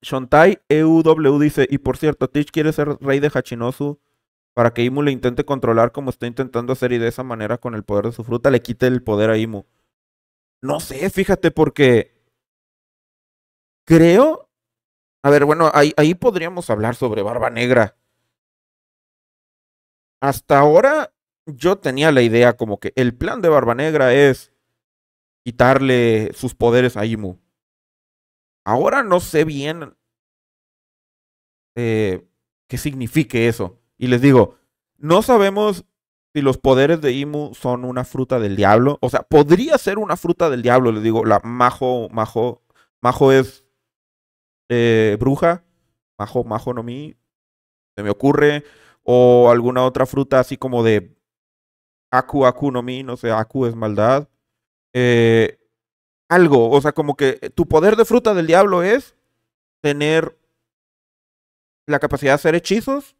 Shontai EUW dice, y por cierto, Teach quiere ser rey de Hachinosu para que Imu le intente controlar como está intentando hacer y de esa manera con el poder de su fruta le quite el poder a Imu. No sé, fíjate, porque creo... A ver, bueno, ahí podríamos hablar sobre Barba Negra. Hasta ahora yo tenía la idea como que el plan de Barba Negra es quitarle sus poderes a Imu. Ahora no sé bien qué signifique eso. Y les digo, no sabemos si los poderes de Imu son una fruta del diablo. O sea, podría ser una fruta del diablo, les digo, la Majo es bruja, Majo no Mi, se me ocurre. O alguna otra fruta así como de Aku no Mi, no sé, Aku es maldad. Eh, algo, o sea, como que tu poder de fruta del diablo es tener la capacidad de hacer hechizos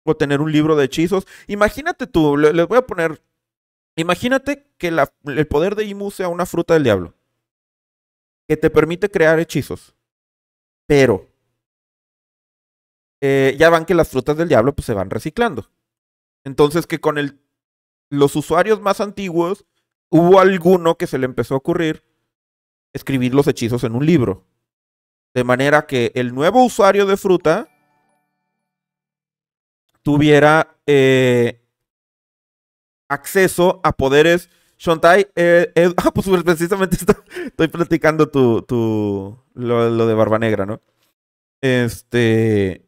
o tener un libro de hechizos. Imagínate tú, les voy a poner, imagínate que el poder de Imu sea una fruta del diablo, que te permite crear hechizos, pero ya van que las frutas del diablo pues se van reciclando. Entonces que con los usuarios más antiguos hubo alguno que se le empezó a ocurrir escribir los hechizos en un libro. De manera que el nuevo usuario de fruta tuviera acceso a poderes. Shontai, pues precisamente estoy platicando lo de Barba Negra, ¿no? Este,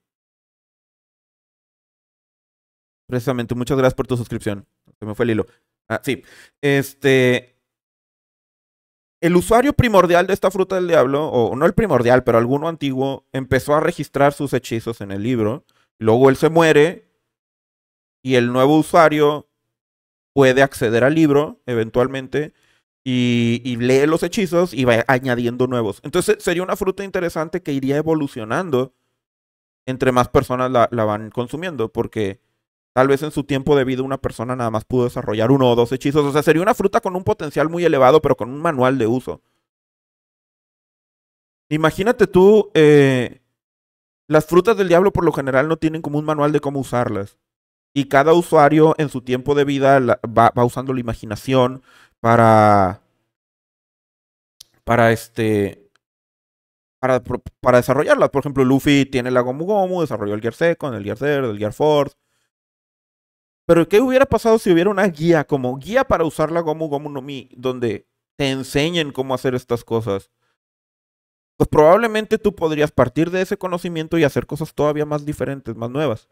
precisamente, muchas gracias por tu suscripción. Se me fue el hilo. Ah, sí. Este, el usuario primordial de esta fruta del diablo, o no el primordial, pero alguno antiguo, empezó a registrar sus hechizos en el libro. Luego él se muere y el nuevo usuario puede acceder al libro eventualmente y lee los hechizos y va añadiendo nuevos. Entonces sería una fruta interesante que iría evolucionando entre más personas la van consumiendo, porque tal vez en su tiempo de vida una persona nada más pudo desarrollar uno o dos hechizos. O sea, sería una fruta con un potencial muy elevado, pero con un manual de uso. Imagínate tú, las frutas del diablo por lo general no tienen como un manual de cómo usarlas. Y cada usuario en su tiempo de vida va usando la imaginación para, para este, para desarrollarlas. Por ejemplo, Luffy tiene la Gomu Gomu, desarrolló el Gear Second, el Gear Third, el Gear Fourth. Pero ¿qué hubiera pasado si hubiera una guía como guía para usar la Gomu Gomu no Mi, donde te enseñen cómo hacer estas cosas? Pues probablemente tú podrías partir de ese conocimiento y hacer cosas todavía más diferentes, más nuevas.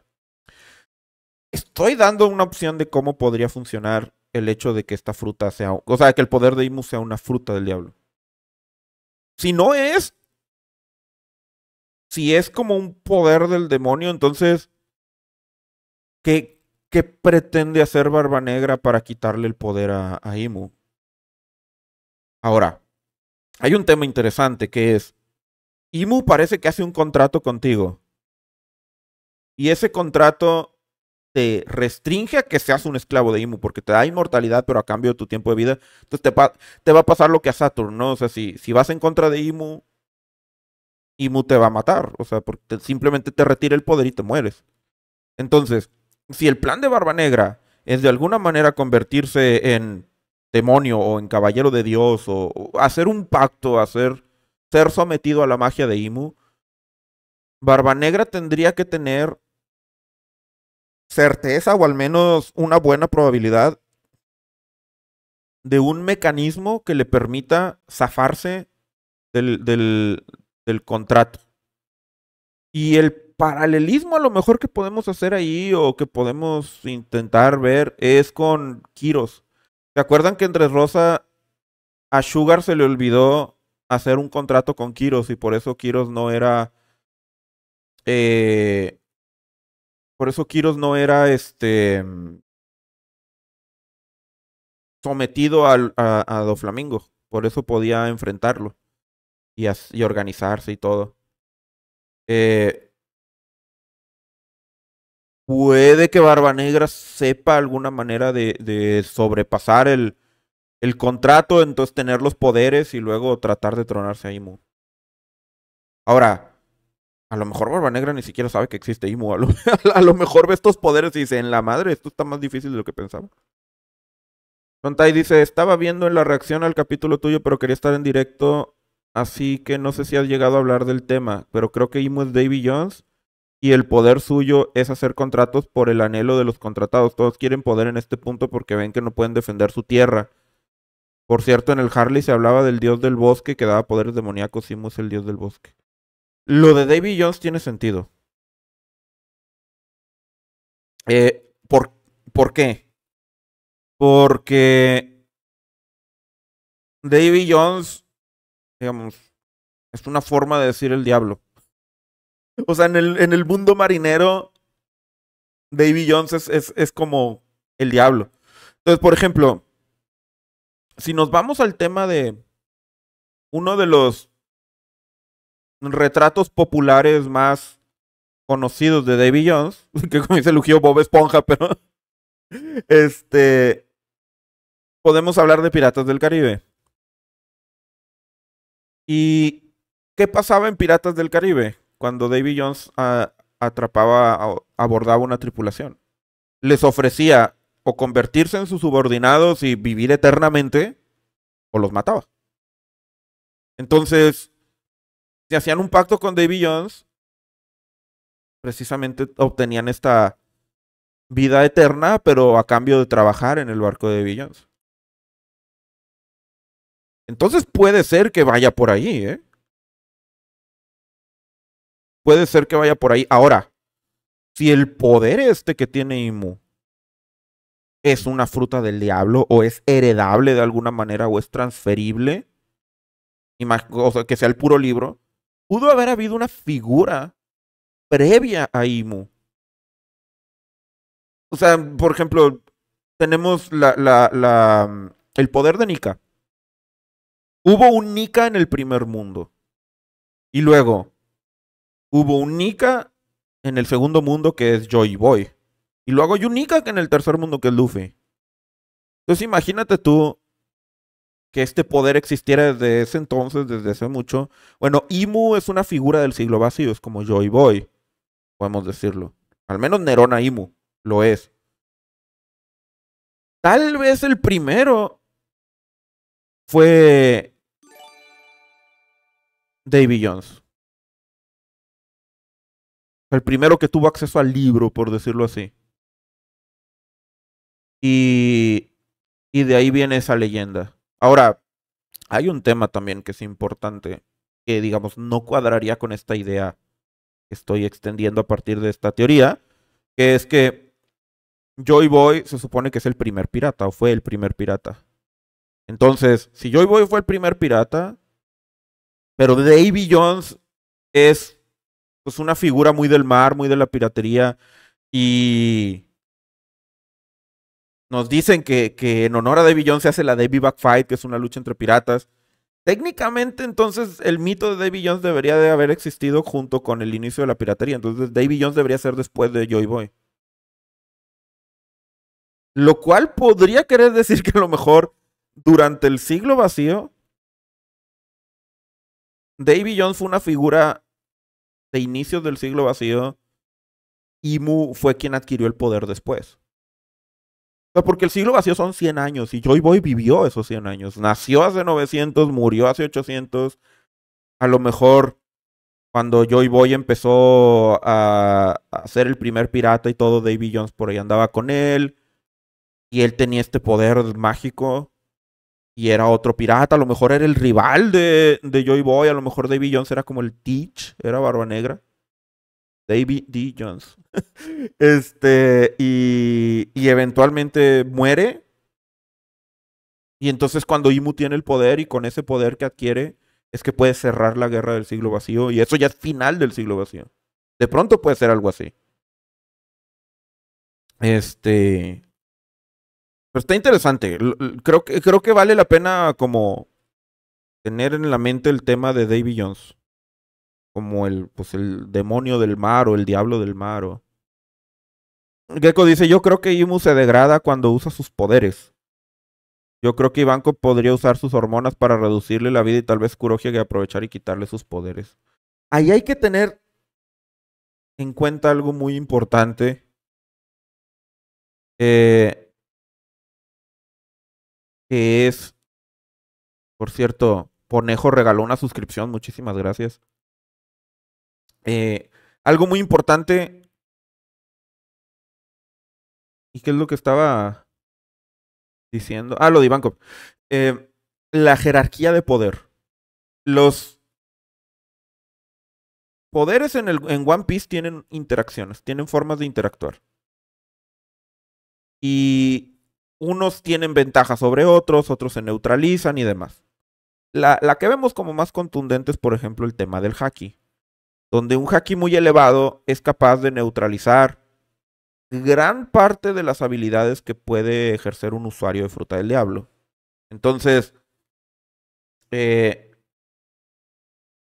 Estoy dando una opción de cómo podría funcionar el hecho de que esta fruta sea, o sea, que el poder de Imu sea una fruta del diablo. Si no es, si es como un poder del demonio, entonces, ¿qué pretende hacer Barba Negra para quitarle el poder a Imu? Ahora, hay un tema interesante que es, Imu parece que hace un contrato contigo y ese contrato te restringe a que seas un esclavo de Imu porque te da inmortalidad pero a cambio de tu tiempo de vida. Entonces te va a pasar lo que a Saturn, ¿no? O sea, si vas en contra de Imu, Imu te va a matar. O sea, porque simplemente te retira el poder y te mueres. Entonces, si el plan de Barba Negra es de alguna manera convertirse en demonio o en caballero de Dios o hacer un pacto, ser sometido a la magia de Imu, Barba Negra tendría que tener certeza o al menos una buena probabilidad de un mecanismo que le permita zafarse del contrato. Y el paralelismo a lo mejor que podemos hacer ahí o que podemos intentar ver es con Kiros. ¿Se acuerdan que entre Rosa a Sugar se le olvidó hacer un contrato con Kiros y por eso Kiros no era... eh, por eso Kiros no era sometido a Doflamingo. Por eso podía enfrentarlo y organizarse y todo. Eh, puede que Barba Negra sepa alguna manera de sobrepasar el contrato, entonces tener los poderes y luego tratar de tronarse a Imu. Ahora, a lo mejor Barba Negra ni siquiera sabe que existe Imu. A lo mejor ve estos poderes y dice, en la madre, esto está más difícil de lo que pensaba. Tontai dice, estaba viendo en la reacción al capítulo tuyo, pero quería estar en directo, así que no sé si has llegado a hablar del tema, pero creo que Imu es Davy Jones y el poder suyo es hacer contratos por el anhelo de los contratados. Todos quieren poder en este punto porque ven que no pueden defender su tierra. Por cierto, en el Harley se hablaba del dios del bosque que daba poderes demoníacos. Imu es el dios del bosque. Lo de Davy Jones tiene sentido. ¿Por, ¿Por qué? Porque Davy Jones, digamos, es una forma de decir el diablo. O sea, en el mundo marinero, Davy Jones es como el diablo. Entonces, por ejemplo, si nos vamos al tema de uno de los retratos populares más conocidos de Davy Jones, que como dice Lucio Bob Esponja, pero este podemos hablar de Piratas del Caribe. ¿Y qué pasaba en Piratas del Caribe cuando Davy Jones abordaba una tripulación? Les ofrecía o convertirse en sus subordinados y vivir eternamente, o los mataba. Entonces, si hacían un pacto con Davy Jones, precisamente obtenían esta vida eterna, pero a cambio de trabajar en el barco de Davy Jones. Entonces puede ser que vaya por ahí, ¿eh? Puede ser que vaya por ahí. Ahora, si el poder este que tiene Imu es una fruta del diablo o es heredable de alguna manera o es transferible, o sea, que sea el puro libro, pudo haber habido una figura previa a Imu. O sea, por ejemplo, tenemos el poder de Nika. Hubo un Nika en el primer mundo. Y luego hubo un Nika en el segundo mundo que es Joy Boy. Y luego hay un Nika en el tercer mundo que es Luffy. Entonces imagínate tú que este poder existiera desde ese entonces, desde hace mucho. Bueno, Imu es una figura del siglo vacío, es como Joy Boy, podemos decirlo. Al menos Nerona Imu lo es. Tal vez el primero fue Davy Jones. El primero que tuvo acceso al libro, por decirlo así. Y, y de ahí viene esa leyenda. Ahora, hay un tema también que es importante, que digamos no cuadraría con esta idea que estoy extendiendo a partir de esta teoría, que es que Joy Boy se supone que es el primer pirata o fue el primer pirata. Entonces, si Joy Boy fue el primer pirata, pero Davy Jones es pues una figura muy del mar, muy de la piratería y nos dicen que en honor a Davy Jones se hace la Davy Back Fight, que es una lucha entre piratas. Técnicamente, entonces, el mito de Davy Jones debería de haber existido junto con el inicio de la piratería. Entonces, Davy Jones debería ser después de Joy Boy. Lo cual podría querer decir que a lo mejor durante el siglo vacío, Davy Jones fue una figura de inicios del siglo vacío. Imu fue quien adquirió el poder después. O sea, porque el siglo vacío son 100 años y Joy Boy vivió esos 100 años. Nació hace 900, murió hace 800. A lo mejor cuando Joy Boy empezó a ser el primer pirata y todo, Davy Jones por ahí andaba con él. Y él tenía este poder mágico. Y era otro pirata. A lo mejor era el rival de Joy Boy. A lo mejor Davy Jones era como el Teach. Era Barba Negra. Davy D. Jones. Y eventualmente muere. Y entonces cuando Imu tiene el poder y con ese poder que adquiere es que puede cerrar la guerra del siglo vacío. Y eso ya es final del siglo vacío. De pronto puede ser algo así. Pero está interesante. Creo que vale la pena como tener en la mente el tema de Davy Jones. Como pues el demonio del mar o el diablo del mar. Gecko dice, yo creo que Imu se degrada cuando usa sus poderes. Yo creo que Ivanko podría usar sus hormonas para reducirle la vida y tal vez Kurohige aprovechar y quitarle sus poderes. Ahí hay que tener en cuenta algo muy importante. eh, que es, por cierto, Ponejo regaló una suscripción, muchísimas gracias. Algo muy importante, ¿y qué es lo que estaba diciendo? Ah, lo de Ivankov. Eh, la jerarquía de poder. Los poderes en One Piece tienen interacciones, tienen formas de interactuar. Y unos tienen ventaja sobre otros, otros se neutralizan y demás. La que vemos como más contundente es, por ejemplo, el tema del haki, donde un haki muy elevado es capaz de neutralizar gran parte de las habilidades que puede ejercer un usuario de Fruta del Diablo. Entonces, eh,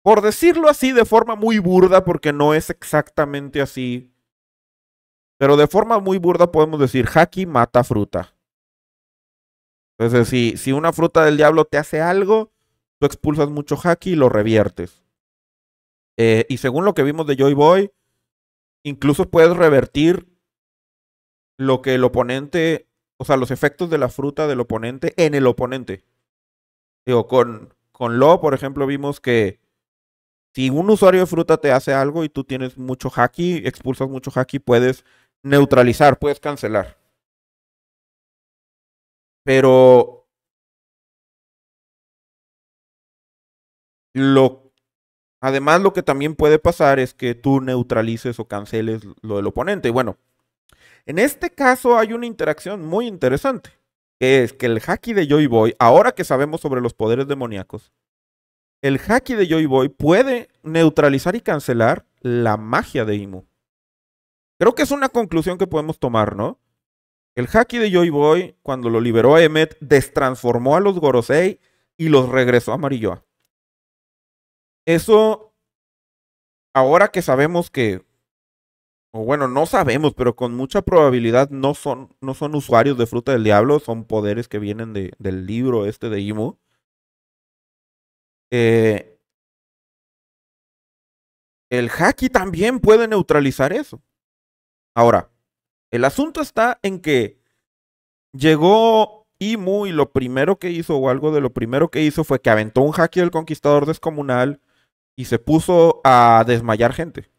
por decirlo así de forma muy burda, porque no es exactamente así, pero de forma muy burda podemos decir, haki mata fruta. Entonces, si una fruta del diablo te hace algo, tú expulsas mucho haki y lo reviertes. Y según lo que vimos de Joy Boy, incluso puedes revertir lo que el oponente, o sea, los efectos de la fruta del oponente en el oponente. Digo, con Lo, por ejemplo, vimos que si un usuario de fruta te hace algo y tú tienes mucho haki, expulsas mucho haki, puedes neutralizar, puedes cancelar. Pero lo, además lo que también puede pasar es que tú neutralices o canceles lo del oponente. Bueno, en este caso hay una interacción muy interesante, que es que el haki de Joy Boy, ahora que sabemos sobre los poderes demoníacos, el haki de Joy Boy puede neutralizar y cancelar la magia de Imu. Creo que es una conclusión que podemos tomar, ¿no? El haki de Joy Boy, cuando lo liberó a Emmet, destransformó a los Gorosei y los regresó a Marilloa. Eso, ahora que sabemos que, o bueno, no sabemos, pero con mucha probabilidad no son usuarios de Fruta del Diablo, son poderes que vienen del libro este de Imu. Eh, el haki también puede neutralizar eso. Ahora, el asunto está en que llegó Imu y lo primero que hizo, o algo de lo primero que hizo, fue que aventó un haki del Conquistador Descomunal y se puso a desmayar gente.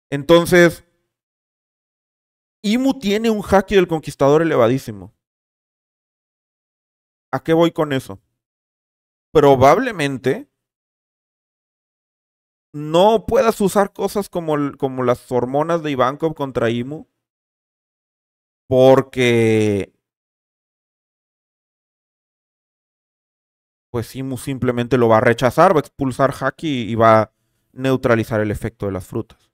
Entonces, Imu tiene un haki del Conquistador elevadísimo. ¿A qué voy con eso? Probablemente no puedas usar cosas como las hormonas de Ivankov contra Imu, porque pues Imu simplemente lo va a rechazar, va a expulsar haki y va a neutralizar el efecto de las frutas.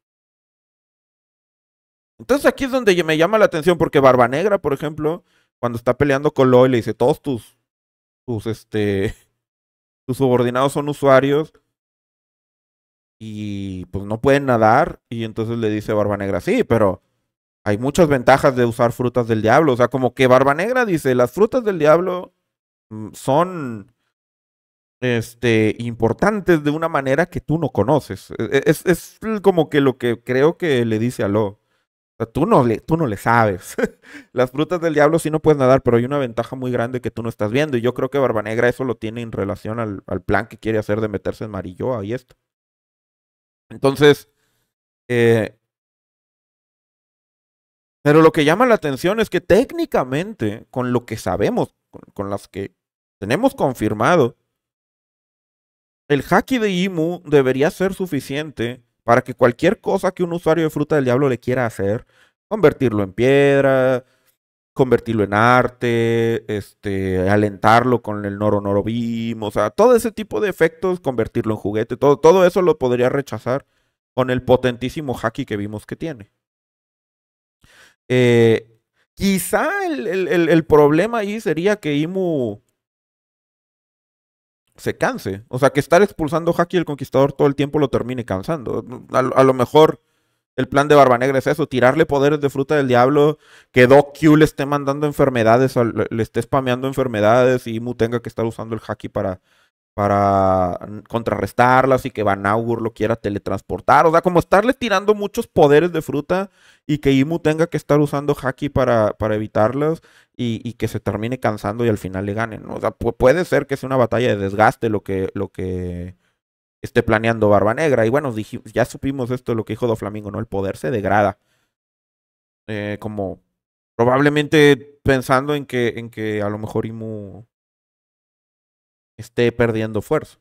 Entonces aquí es donde me llama la atención, porque Barba Negra, por ejemplo, cuando está peleando con Lloyd, le dice, todos tus, tus subordinados son usuarios y pues no pueden nadar. Y entonces le dice Barba Negra, sí, pero hay muchas ventajas de usar frutas del diablo. O sea, como que Barba Negra dice, las frutas del diablo son importantes de una manera que tú no conoces. Es como que lo que creo que le dice a Lo. O sea, tú no le sabes. Las frutas del diablo sí no puedes nadar, pero hay una ventaja muy grande que tú no estás viendo. Y yo creo que Barba Negra eso lo tiene en relación al plan que quiere hacer de meterse en Marilloa y esto. Entonces, eh, pero lo que llama la atención es que técnicamente, con lo que sabemos, con las que tenemos confirmado, el haki de Imu debería ser suficiente para que cualquier cosa que un usuario de Fruta del Diablo le quiera hacer, convertirlo en piedra, convertirlo en arte, alentarlo con el Noro Noro Beam, o sea, todo ese tipo de efectos, convertirlo en juguete, todo eso lo podría rechazar con el potentísimo haki que vimos que tiene. Quizá el problema ahí sería que Imu se canse. O sea, que estar expulsando Haki el Conquistador todo el tiempo lo termine cansando. A lo mejor el plan de Barba Negra es eso, tirarle poderes de Fruta del Diablo, que Doc Q le esté mandando enfermedades, le esté spameando enfermedades y Imu tenga que estar usando el Haki para contrarrestarlas y que Van Augur lo quiera teletransportar. O sea, como estarle tirando muchos poderes de fruta y que Imu tenga que estar usando Haki para evitarlos y que se termine cansando y al final le ganen, ¿no? O sea, puede ser que sea una batalla de desgaste lo que esté planeando Barba Negra. Y bueno, ya supimos esto, lo que dijo Doflamingo, ¿no? El poder se degrada. Como probablemente pensando en que a lo mejor Imu esté perdiendo fuerza.